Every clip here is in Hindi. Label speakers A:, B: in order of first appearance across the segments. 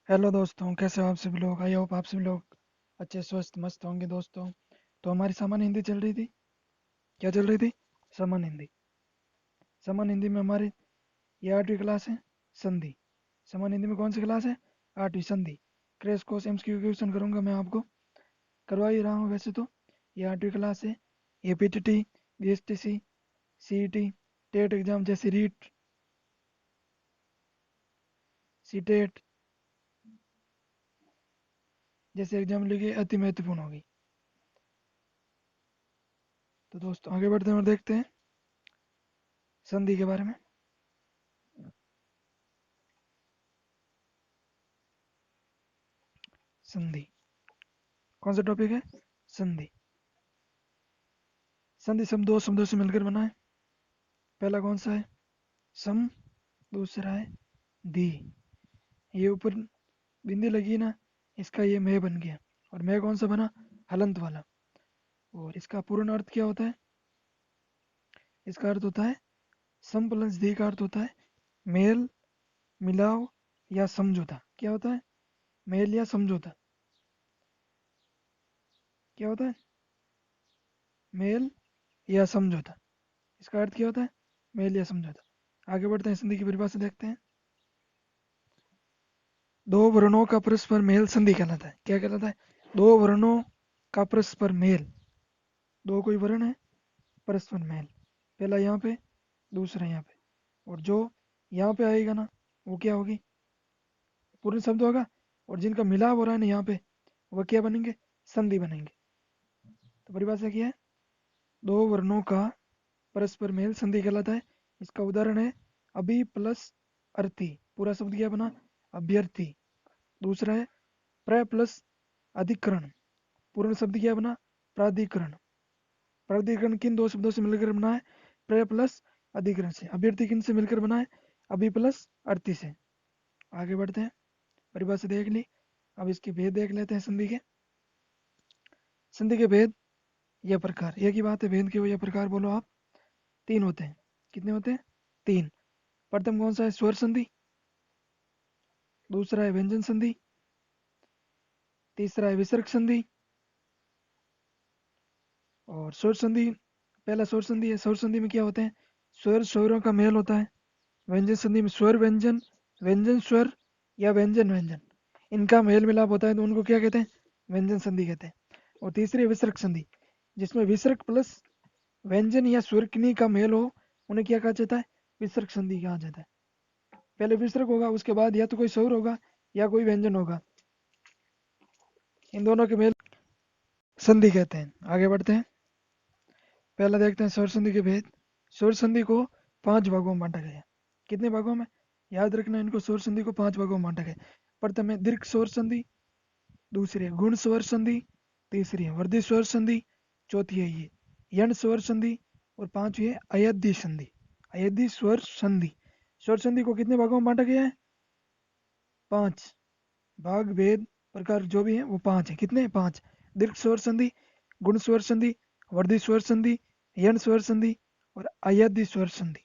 A: हेलो दोस्तों, कैसे हो आप सभी लोग। आई होप आप सभी लोग अच्छे स्वस्थ मस्त होंगे दोस्तों। तो हमारी सामान्य हिंदी चल रही थी। क्या चल रही थी? सामान्य हिंदी। सामान्य हिंदी में हमारी ये 8वीं क्लास है, संधि। सामान्य हिंदी में कौन सी क्लास है? 8वीं, संधि। क्रैश कोर्स एमसीक्यू क्वेश्चन करूंगा मैं आपको, करवा ही रहा हूँ वैसे तो। ये 8वीं क्लास है। ये PTT, BSTC, CET, TET exam जैसे रीट, सीटेट जैसे एग्जाम लिए अति महत्वपूर्ण होगी। तो दोस्तों आगे बढ़ते हैं और देखते हैं संधि के बारे में। संधि कौन सा टॉपिक है? संधि। संधि शब्द दो शब्दों से मिलकर बना है। पहला कौन सा है? सम। दूसरा है दी। ये ऊपर बिंदी लगी ना, इसका ये मैं बन गया। और मैं कौन सा बना? हलंत वाला। और इसका पूर्ण अर्थ क्या होता है? इसका अर्थ होता है सम प्लस दी का अर्थ होता है मेल, मिलाव या समझौता। क्या होता है? मेल या समझौता। क्या होता है? मेल या समझौता। इसका अर्थ क्या होता है? मेल या समझौता। आगे बढ़ते हैं, संधि की परिभाषा देखते हैं। दो वर्णों का परस्पर मेल संधि कहलाता है। क्या कहलाता है? दो वर्णों का परस्पर मेल। दो कोई वर्ण है, परस्पर मेल। पहला यहाँ पे, दूसरा यहाँ पे। और जो यहाँ पे आएगा ना, वो क्या होगी? पूर्ण शब्द होगा। और जिनका मिलाव हो रहा है ना यहाँ पे, वह क्या बनेंगे? संधि बनेंगे। तो परिभाषा क्या है? दो वर्णों का परस्पर मेल संधि कहलाता है। इसका उदाहरण है अभी प्लस अर्थी। पूरा शब्द क्या बना? अभ्यर्थी। दूसरा है प्र प्लस अधिकरण। पूर्ण शब्द क्या बना? प्राधिकरण। प्राधिकरण किन दो शब्दों से मिलकर बना है? प्र प्लस अधिकरण से। अभ्यर्थी किन से मिलकर बना है? अभी प्लस अर्थी से। आगे बढ़ते हैं, परिभाषा देख ली। अब इसके भेद देख लेते हैं संधि के। संधि के भेद या प्रकार, एक ही बात है। भेद के या प्रकार बोलो आप। तीन होते हैं। कितने होते हैं? तीन। प्रथम कौन सा है? स्वर संधि। दूसरा है व्यंजन संधि। तीसरा है विसर्ग संधि। और स्वर संधि, पहला स्वर संधि है। स्वर संधि में क्या होते हैं? स्वर स्वरों का मेल होता है। व्यंजन संधि में स्वर व्यंजन, व्यंजन स्वर या व्यंजन व्यंजन, इनका मेल मिलाप होता है, तो उनको क्या कहते हैं? व्यंजन संधि कहते हैं। और तीसरी है विसर्ग संधि, जिसमें विसर्ग प्लस व्यंजन या स्वर किन्हीं का मेल हो, उन्हें क्या कहा जाता है? विसर्ग संधि कहा जाता है। पहले विसर्ग होगा, उसके बाद या तो कोई स्वर होगा या कोई व्यंजन होगा। इन दोनों के मेल संधि कहते हैं। आगे बढ़ते हैं, पहला देखते हैं स्वर संधि के भेद। स्वर संधि को 5 भागों में बांटा गया है। कितने भागों में? याद रखना इनको, स्वर संधि को 5 भागों में बांटा गया है। प्रथम है दीर्घ स्वर संधि, दूसरी है गुण स्वर संधि, तीसरी है वर्धी स्वर संधि, चौथी है ये यण स्वर संधि, और पांचवी है अयद्धि संधि। अयद्धि स्वर संधि। स्वर संधि को कितने भागों में बांटा गया है? 5 भाग। भेद प्रकार जो भी है वो 5 है। कितने? 5। दीर्घ स्वर संधि, गुण स्वर संधि, वर्धी स्वर संधि, यण स्वर संधि और अयद्धि स्वर संधि।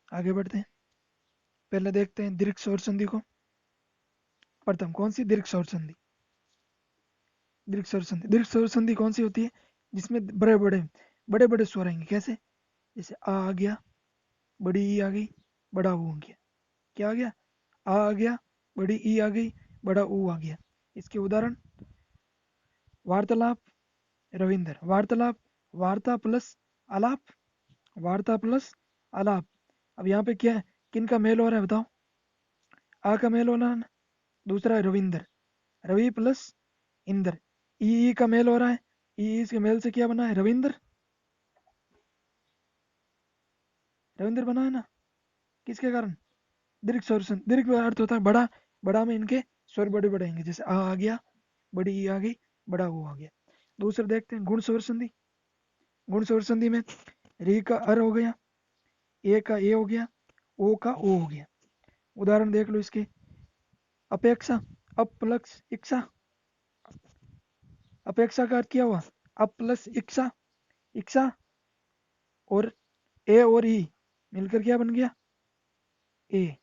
A: आगे बढ़ते हैं, पहले देखते हैं दीर्घ स्वर संधि को। प्रथम कौन सी? दीर्घ स्वर संधि। दीर्घ स्वर संधि, दीर्घ स्वर संधि कौन सी होती है? जिसमें बड़े बड़े स्वर आएंगे। कैसे? जैसे आ गया, बड़ी ई आ गई, बड़ा ऊ आ गया। क्या आ गया? आ गया, बड़ी ई आ गई, बड़ा ऊ आ गया। इसके उदाहरण वार्तालाप, रविंद्र। वार्तालाप, वार्ता प्लस आलाप, वार्ता प्लस आलाप। अब यहाँ पे क्या है? किन का मेल हो रहा है बताओ? आ का मेल हो रहा है ना। दूसरा है रविंद्र, रवि प्लस इंद्र। ई का मेल हो रहा है। ई इसके मेल से क्या बना है? रविंद्र। रविंद्र बना है ना। किसके कारण? दीर्घ स्वर संधि। दीर्घ का अर्थ होता है बड़ा। बड़ा में इनके स्वर बड़े बड़े आएंगे। जैसे आ गया, बड़ी ई आ गई, बड़ा वो आ गया। दूसरा देखते हैं गुण स्वर संधि। गुण स्वर संधि में री का अर हो गया, ए का ए हो गया, ओ का ओ हो गया। उदाहरण देख लो इसके। अपेक्षा, अप प्लस इच्छा। अपेक्षा का अर्थ क्या हुआ? अप प्लस इच्छा, इच्छा। और ए और ई मिलकर क्या बन गया? ए।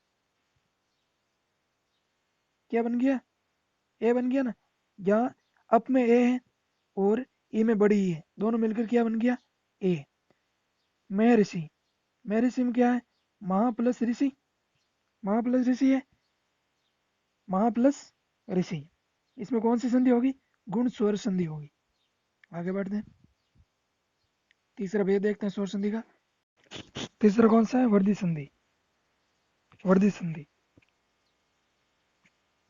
A: क्या बन गया, ए बन गया ना। यहाँ अप में ए है और ई में बड़ी ई है, दोनों मिलकर क्या बन गया, ए। मैं ऋषि, मैं ऋषि में क्या है, महा प्लस ऋषि, महा प्लस ऋषि है, महा प्लस ऋषि। इसमें कौन सी संधि होगी, गुण स्वर संधि होगी। आगे बढ़ते हैं, तीसरा भेद देखते हैं स्वर संधि का। तीसरा कौन सा है, वर्धी संधि। वर्धी संधि,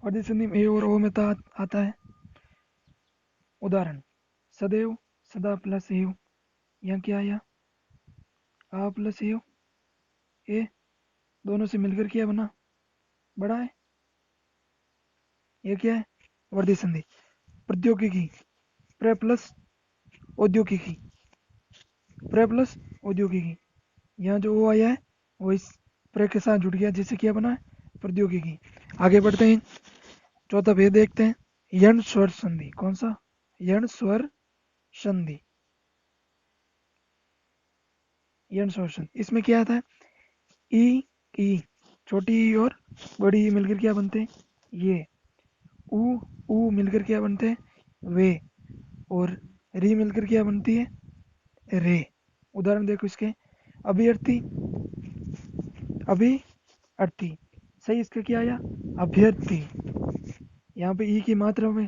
A: वर्धी संधि में ए और ओ में आता है। उदाहरण, सदैव, सदा प्लस एव, यहाँ क्या आया, आ प्लस एव, ए, दोनों से मिलकर क्या बना, बड़ा है, ये क्या है, वर्धी संधि। प्रौद्योगिकी, प्रे प्लस औद्योगिकी, प्रे प्लस औद्योगिकी, यहाँ जो ओ आया है वो इस प्रे के साथ जुड़ गया, जिससे क्या बना है, प्रौद्योगिकी। आगे बढ़ते हैं, चौथा भेद देखते हैं, यण स्वर संधि। कौन सा, यण स्वर संधि, यण स्वर संधि। इसमें क्या आता है, ई, ई, छोटी ई और बड़ी ई मिलकर क्या बनते हैं, ये। ऊ मिलकर क्या बनते हैं, वे। और री मिलकर क्या बनती है, रे। उदाहरण देखो इसके, अभ्यर्थी, अभी अर्थी, सही इसका क्या आया, अभ्यर्थी। यहाँ पे ई की मात्रा में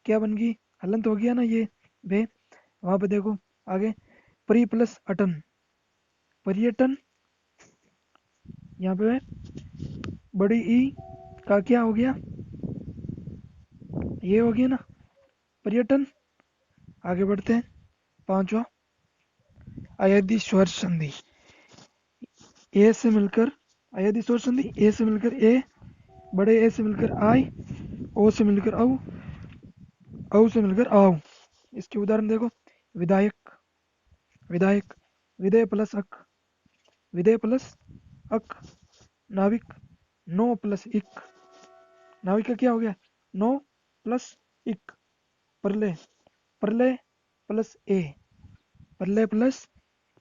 A: क्या बन गई, हलंत हो गया ना ये बे। वहां पे देखो आगे, परि प्लस अटन, पर्यटन। यहाँ पे बड़ी ई का क्या हो गया, ये हो गया ना, पर्यटन। आगे बढ़ते हैं, पांचवा, अयधि स्वर संधि। ए से मिलकर, अयधि स्वर संधि, ए से मिलकर ए, बड़े ए से मिलकर आई, ओ से मिलकर औ, औ से मिलकर आओ। इसके उदाहरण देखो, विधायक, विधायक, विधेय प्लस अक, विधेय प्लस अक। नाविक, नो प्लस इक, नाविक का क्या हो गया, नो प्लस इक। प्रलय, प्रलय प्लस ए, प्रलय प्लस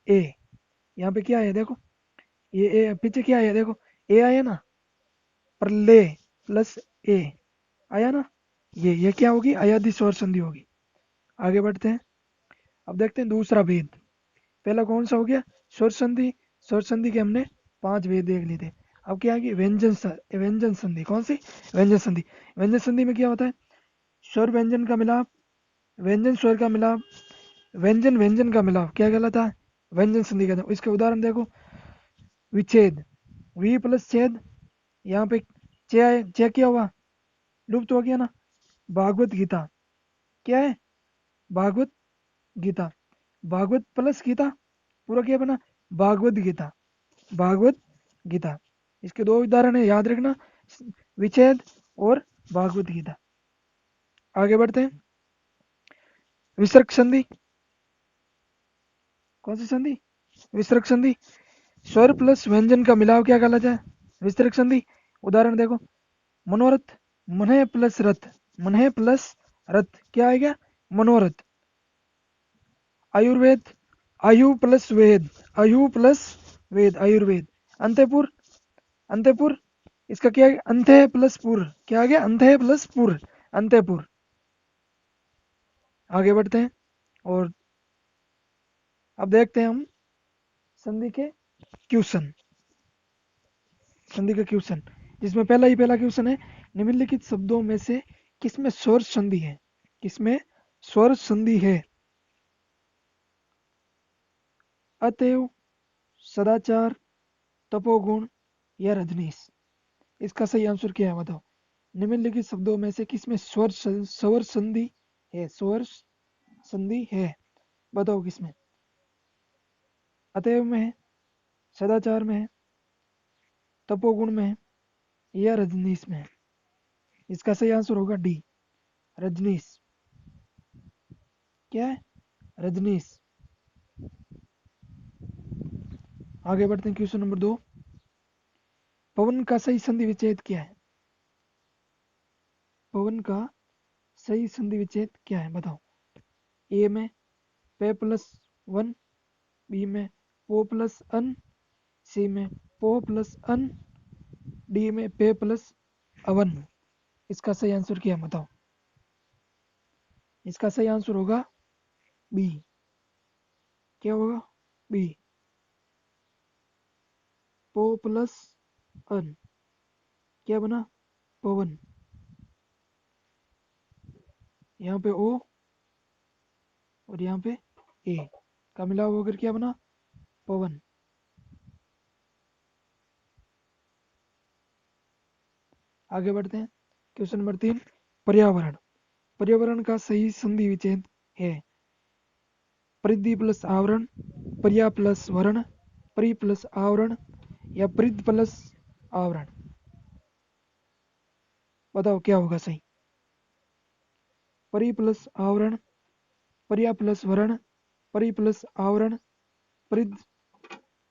A: ए। यहाँ पे क्या है देखो, ये ए पीछे क्या है देखो, ए आया ना, प्रलय प्लस ए आया ना, ये क्या होगी, अयाधि स्वर संधि होगी। आगे बढ़ते हैं, अब देखते हैं दूसरा भेद। पहला कौन सा हो गया, स्वर संधि। स्वर संधि के हमने 5 भेद देख लिए थे। अब क्या है, व्यंजन संधि। कौन सी, व्यंजन संधि। व्यंजन संधि में क्या होता है, स्वर व्यंजन का मिलाप, व्यंजन स्वर का मिलाप, व्यंजन व्यंजन का मिलाप क्या कहलाता है, व्यंजन संधि कहते हैं। इसके उदाहरण देखो, विच्छेद, वी प्लस छेद, यहाँ पे चे क्या हुआ, लुप्त हो गया ना। भागवत गीता, क्या है, भागवत गीता, भागवत प्लस गीता, पूरा क्या बना, भागवत गीता, भागवत गीता। इसके 2 उदाहरण है, याद रखना, विच्छेद और भागवत गीता। आगे बढ़ते हैं, विसर्ग संधि। कौन सी संधि, विसर्ग संधि। स्वर प्लस व्यंजन का मिलाव क्या कहलाता है, विसर्ग संधि। उदाहरण देखो, मनोरथ, मन प्लस रथ, मन प्लस रथ क्या आएगा, मनोरथ। आयुर्वेद, आयु प्लस वेद, आयु प्लस वेद, आयुर्वेद। अंत्यपुर, अंत्यपुर, इसका क्या है, अंत्य प्लस पुर, क्या आ गया, अंत्य प्लस पुर, अंत्यपुर। आगे बढ़ते हैं, और अब देखते हैं हम संधि के क्वेश्चन, संधि का क्वेश्चन, जिसमें पहला क्वेश्चन है, निम्नलिखित शब्दों में से किसमें स्वर संधि है, किसमें स्वर संधि है। अतएव, सदाचार, तपोगुण या रजनीश। इसका सही आंसर क्या है बताओ, निम्नलिखित शब्दों में से किसमें स्वर संधि है, स्वर संधि है, बताओ किसमें। अतएव में है, सदाचार में है, तपोगुण में है या रजनीश में है। इसका सही आंसर होगा डी, रजनीश। क्या है, रजनीश। आगे बढ़ते हैं, क्वेश्चन नंबर 2, पवन का सही संधि विच्छेद क्या है, पवन का सही संधि विच्छेद क्या है बताओ। ए में पे प्लस 1, बी में पो प्लस अन, सी में पो प्लस अन, डी में पे प्लस अवन। इसका सही आंसर क्या है बताओ? इसका सही आंसर होगा बी। क्या होगा? बी। पो प्लस अन क्या बना? पवन। यहाँ पे ओ और यहाँ पे ए का मिलाव होकर क्या बना? पवन। आगे बढ़ते हैं। Question number 3। पर्यावरण। पर्यावरण का सही संधि विच्छेद है परिधि प्लस आवरण, पर्या प्लस वर्ण, परि प्लस आवरण या परिध प्लस आवरण। बताओ क्या होगा सही? परि प्लस आवरण, पर्या प्लस वर्ण, परि प्लस आवरण, परिध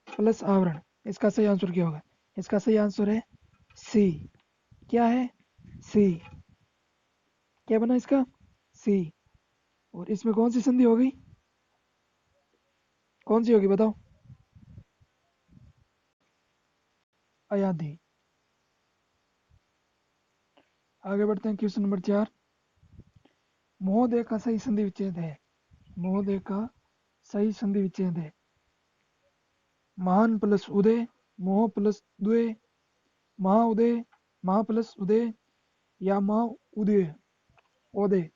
A: प्लस आवरण। इसका सही आंसर क्या होगा? इसका सही आंसर है सी। क्या है? सी। क्या बना इसका? सी। और इसमें कौन सी संधि हो गई? कौन सी होगी बताओ? अयाधी। आगे बढ़ते हैं। Question number 4। महोदय का सही संधि विच्छेद है। महोदय का सही संधि विच्छेद है महान प्लस उदय, मोह प्लस द्वय, महा उदय, महा प्लस उदय या महा उदय। ओदय।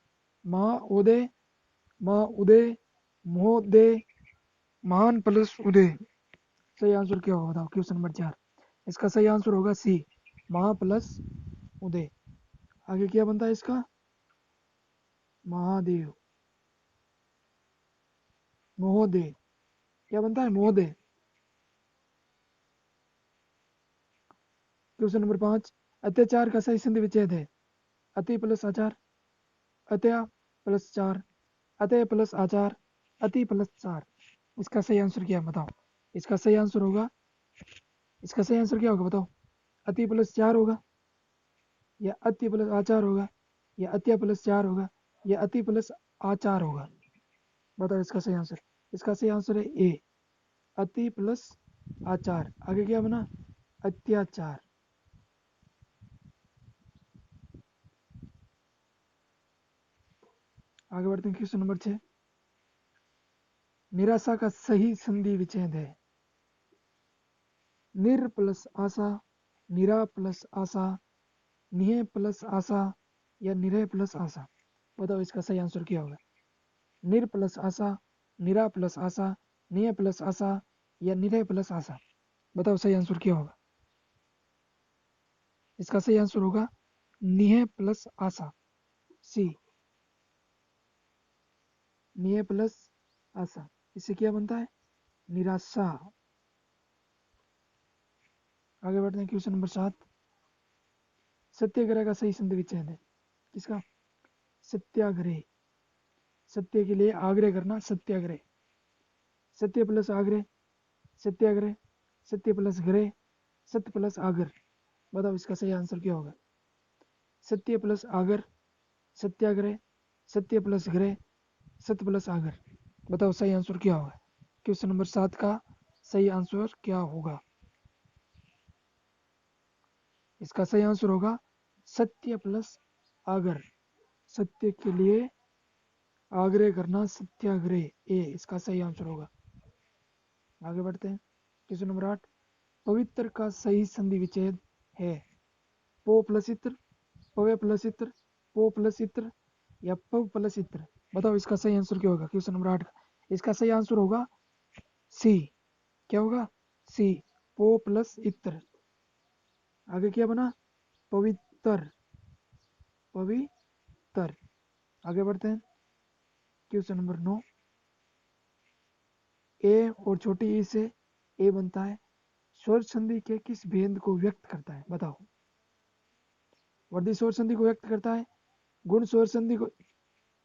A: महा उदय, महा उदय, महोदय, महान प्लस उदय। सही आंसर क्या होगा बताओ? Question number 4। इसका सही आंसर होगा सी, महा प्लस उदय। आगे क्या बनता है इसका? महादेव। महोदय। क्या बनता है? महोदय। Question number 5। अत्याचार का सही संधि विच्छेद है अति प्लस आचार, अत्या प्लस चार, अतः प्लस आचार, अति प्लस चार। इसका सही आंसर क्या है बताओ? इसका सही आंसर होगा, इसका सही आंसर क्या होगा बताओ? अति प्लस चार होगा या अति प्लस आचार होगा या अत्या प्लस चार होगा या अति प्लस आचार होगा। बताओ इसका सही आंसर। इसका सही आंसर है ए, अति प्लस आचार। आगे क्या बना? अत्याचार। आगे बढ़ते हैं। Question number 6। निराशा का सही संधि विच्छेद है निर प्लस आशा, निरा प्लस आशा, निह प्लस आशा या निरह प्लस आशा। बताओ इसका सही आंसर क्या होगा? निर प्लस आशा, निरा प्लस आशा, निह प्लस आशा या निरह प्लस आशा। बताओ सही आंसर क्या होगा? इसका सही आंसर होगा निह प्लस आशा, सी। निह प्लस आशा। इससे क्या बनता है? निराशा। आगे बढ़ते हैं। Question number 7। सत्याग्रह का सही संधि विच्छेद है किसका? सत्याग्रह। सत्य के लिए आग्रह करना, सत्याग्रह। सत्य प्लस आग्रह, सत्याग्रह, सत्य प्लस ग्रह, सत्य प्लस आगर। बताओ इसका सही आंसर क्या होगा? सत्य प्लस आगर, सत्याग्रह, सत्य प्लस ग्रह, सत्य प्लस आगर। बताओ सही आंसर क्या होगा? क्वेश्चन नंबर 7 का सही आंसर क्या होगा? इसका सही आंसर होगा सत्य प्लस आगर। सत्य के लिए आग्रह करना, सत्याग्रह। ए इसका सही आंसर होगा। आगे बढ़ते हैं। Question number 8। पवित्र का सही संधि विच्छेद है पो प्लस इत्र, पवे प्लस इत्र, पो प्लस इत्र या पव प्लस इत्र। बताओ इसका सही आंसर क्या होगा? क्वेश्चन नंबर 8 का इसका सही आंसर होगा सी। क्या होगा? सी, पो प्लस इत्र। आगे क्या बना? पवित्र। पवित्र। आगे बढ़ते हैं। Question number 9। ए और छोटी ई से ए बनता है स्वर संधि के किस भेद को व्यक्त करता है? बताओ। वर्धी स्वर संधि को व्यक्त करता है, गुण स्वर संधि को,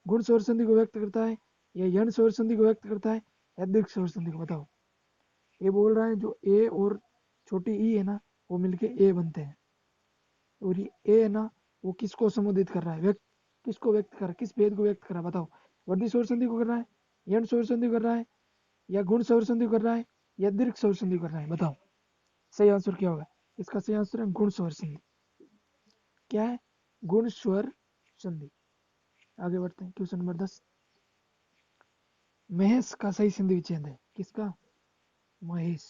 A: गुण स्वर संधि को व्यक्त करता है या यण स्वर संधि को व्यक्त करता है या दीर्घ स्वर संधि को। बताओ। ये बोल रहा है जो ए और छोटी ई है ना वो मिलके ए बनते हैं और ये ए है ना वो किसको संबोधित कर रहा है? व्यक्त किसको व्यक्त कर रहा है? किस भेद को व्यक्त कर रहा है? बताओ। वर्धी स्वर संधि को कर रहा है, यण स्वर संधि कर रहा है या गुण स्वर संधि कर रहा है या दीर्घ स्वर संधि कर रहा है? बताओ सही आंसर क्या होगा? इसका सही आंसर है गुण स्वर संधि। क्या है? गुण स्वर संधि। आगे बढ़ते हैं क्वेश्चन नंबर 10। महेश का सही संधि विच्छेद है, किसका? महेश।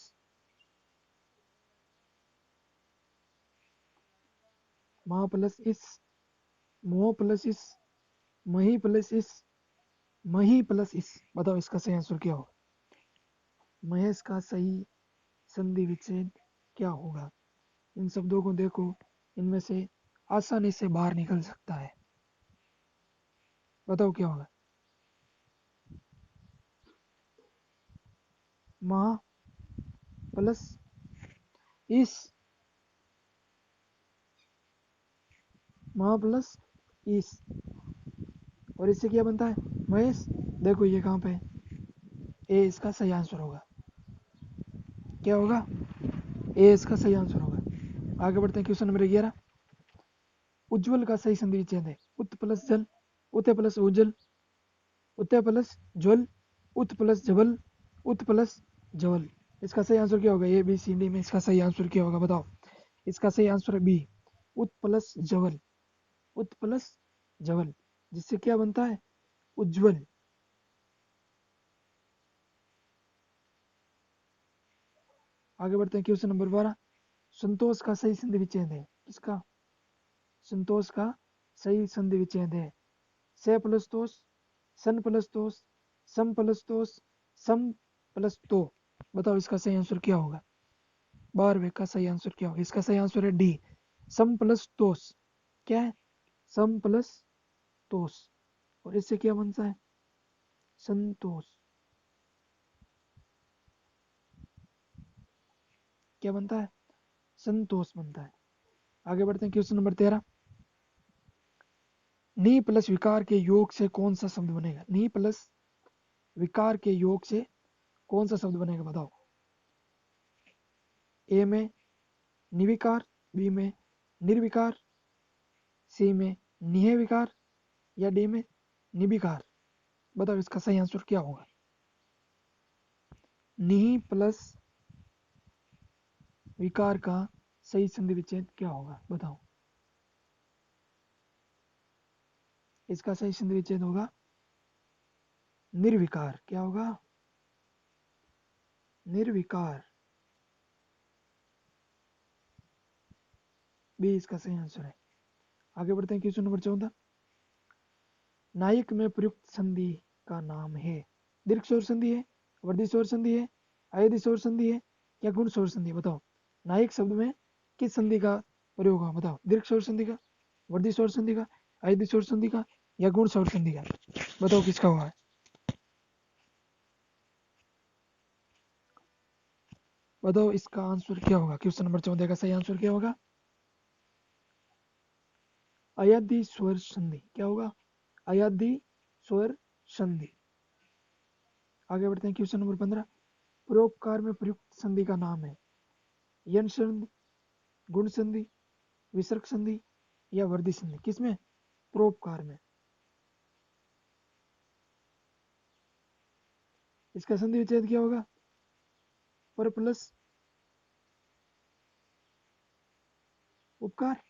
A: महा प्लस इस, मोह प्लस इस, मही प्लस इस, मही प्लस इस। बताओ इसका सही आंसर क्या होगा? महेश का सही संधि विच्छेद क्या होगा? इन शब्दों को देखो, इनमें से आसानी से बाहर निकल सकता है। बताओ क्या होगा? महा प्लस इस, महा प्लस इस, और इससे क्या बनता है? महेश। देखो ये कहाँ पे है? ए इसका सही आंसर होगा। क्या होगा? ए इसका सही आंसर होगा। आगे बढ़ते हैं क्वेश्चन नंबर 11। उज्ज्वल का सही संधि विच्छेद है उत प्लस जल, उत प्लस उज्जवल, उत प्लस ज्वल, उत प्लस जबल, उत प्लस जवल। इसका सही आंसर क्या होगा? ए बी सी डी में इसका सही आंसर क्या होगा? बताओ। इसका सही आंसर है बी, उत प्लस जवल, उत प्लस जवल, जिससे क्या बनता है? उज्ज्वल। आगे बढ़ते हैं क्वेश्चन नंबर 12। संतोष का सही संधि विच्छेद है, किसका? संतोष का सही संधि विच्छेद है से प्लस तोष, सन प्लस तोष, सम प्लस तोष, सम प्लस तो। बताओ इसका सही आंसर क्या होगा? 12वें का सही आंसर क्या होगा? इसका सही आंसर है डी, सम प्लस तोष। क्या है? सम प्लस तोष, और इससे क्या बनता है? संतोष। क्या बनता है? संतोष बनता है। आगे बढ़ते हैं क्वेश्चन नंबर 13। नी प्लस विकार के योग से कौन सा शब्द बनेगा? नी प्लस विकार के योग से कौन सा शब्द बनेगा? बताओ। ए में निविकार, बी में निर्विकार, सी में निह विकार, या डी में निविकार। बताओ इसका सही आंसर क्या होगा? निह प्लस विकार का सही संधि विच्छेद क्या होगा? बताओ। इसका सही संधि विच्छेद होगा निर्विकार। क्या होगा? निर्विकार। बी इसका सही आंसर है। आगे बढ़ते हैं क्वेश्चन नंबर 14। नायक में प्रयुक्त संधि का नाम है। दीर्घ स्वर संधि है, वर्धी स्वर संधि है, अयधि स्वर संधि है, या गुण स्वर संधि? बताओ। नायक शब्द में किस संधि का प्रयोग होगा? बताओ। दीर्घ स्वर संधि का, वर्धी स्वर संधि का, अयधि स्वर संधि का, या गुण स्वर संधि का? बताओ किसका हुआ है? बताओ इसका आंसर क्या होगा? क्वेश्चन नंबर 14 का सही आंसर क्या होगा? अयधि स्वर संधि। क्या होगा? अयधि स्वर संधि। आगे बढ़ते हैं क्वेश्चन नंबर 15। परोपकार में प्रयुक्त संधि का नाम है। यन संधि, गुण संधि, विसर्ग संधि, या वर्धी संधि? किसमें? परोपकार में। इसका संधि विच्छेद क्या होगा? पर प्लस उपकार,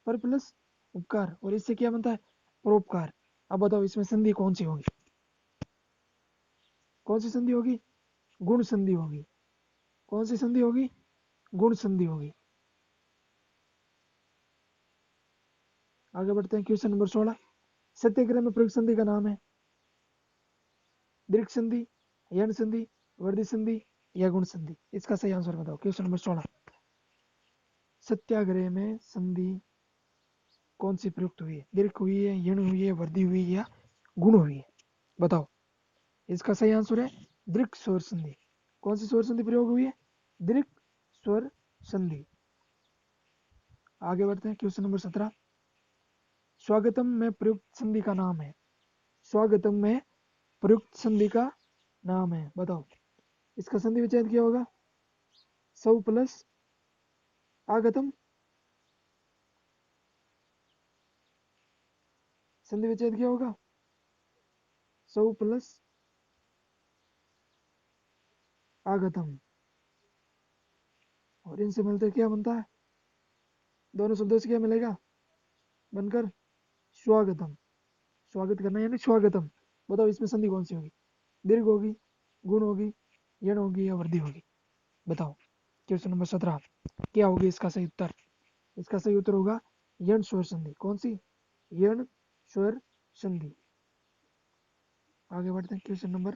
A: पर प्लस उपकार, और इससे क्या बनता है? परोपकार। अब बताओ इसमें संधि कौन सी होगी? कौन सी संधि होगी? गुण संधि होगी। कौन सी संधि होगी? गुण संधि होगी। आगे बढ़ते हैं क्वेश्चन नंबर 16। सत्याग्रह में प्रयुक्त संधि का नाम है। दीर्घ संधि, यण संधि, वर्धी संधि, या गुण संधि? इसका सही आंसर बताओ। Question number 16। सत्याग्रह में संधि कौन सी प्रयुक्त हुई है? दीर्घ हुई है, यण हुई है, वर्धी हुई है, या गुण हुई है? बताओ। इसका सही आंसर है दीर्घ स्वर संधि। कौन सी स्वर संधि प्रयोग हुई है? दीर्घ स्वर संधि। आगे बढ़ते हैं क्वेश्चन नंबर 17। स्वागतम में प्रयुक्त संधि का नाम है। स्वागतम में प्रयुक्त संधि का नाम है। बताओ इसका संधि विच्छेद क्या होगा? सौ प्लस आगतम। संधि विच्छेद क्या होगा? सौ प्लस आगतम, और इनसे मिलते क्या बनता है? दोनों शब्दों से क्या मिलेगा? बनकर स्वागतम। स्वागत करना यानी स्वागतम। बताओ इसमें संधि कौन सी होगी? दीर्घ होगी, गुण होगी, यण होगी या वृद्धि होगी? बताओ। क्वेश्चन नंबर 17 क्या होगी इसका सही उत्तर? इसका सही उत्तर होगा यण स्वर संधि। कौन सी? यण स्वर संधि। आगे बढ़ते हैं। क्वेश्चन नंबर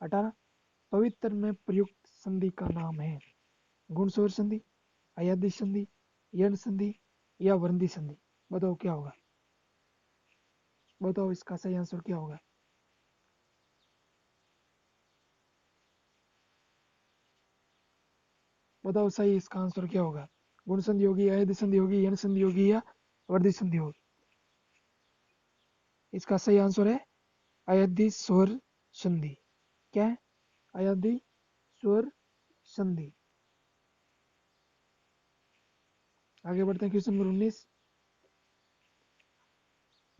A: 18 पवित्र में प्रयुक्त संधि का नाम है? गुण स्वर संधि, अयादि संधि, यण संधि या वृद्धि संधि? बताओ क्या होगा? बताओ इसका सही आंसर क्या होगा? बताओ सही इसका आंसर क्या होगा? गुण संधि होगी, अयध संधि होगी, यण संधि होगी या वर्धी संधि होगी? इसका सही आंसर है अयधि स्वर संधि। क्या है? अयधि स्वर संधि। आगे बढ़ते हैं। क्वेश्चन नंबर 19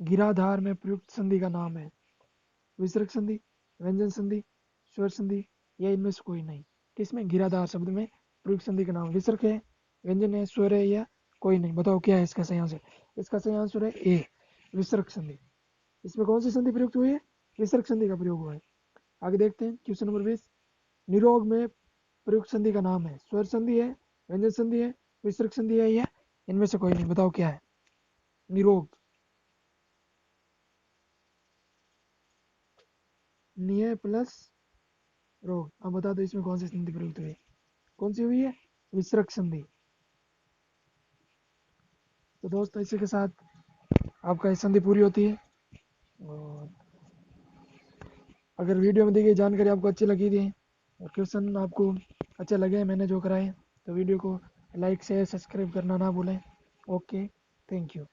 A: गिराधार में प्रयुक्त संधि का नाम है? विसर्ग संधि, व्यंजन संधि, स्वर संधि या इनमें से कोई नहीं? किसमें गिराधार शब्द में प्रयुक्त संधि का नाम? विसर्ग है, व्यंजन है, स्वर है या कोई नहीं? बताओ क्या है इसका सही आंसर? इसका सही आंसर है ए, विसर्ग संधि। इसमें कौन सी संधि प्रयुक्त हुई है? विसर्ग संधि का प्रयोग हुआ है। आगे देखते हैं। क्वेश्चन नंबर 20 निरोग में प्रयुक्त संधि का नाम है? स्वर संधि है, व्यंजन संधि है, विसर्ग संधि है या इनमें से कोई नहीं? बताओ क्या है? निरोग। निय प्लस रोग। अब बता दो इसमें कौन सी संधि प्रयुक्त हुई है? कौन सी हुई है? विसर्ग संधि। तो दोस्तों इसी के साथ आपका ये संधि पूरी होती है। और अगर वीडियो में दी गई जानकारी आपको अच्छी लगी थी और क्वेश्चन आपको अच्छे लगे मैंने जो कराए तो वीडियो को लाइक शेयर सब्सक्राइब करना ना भूलें। Okay, thank you.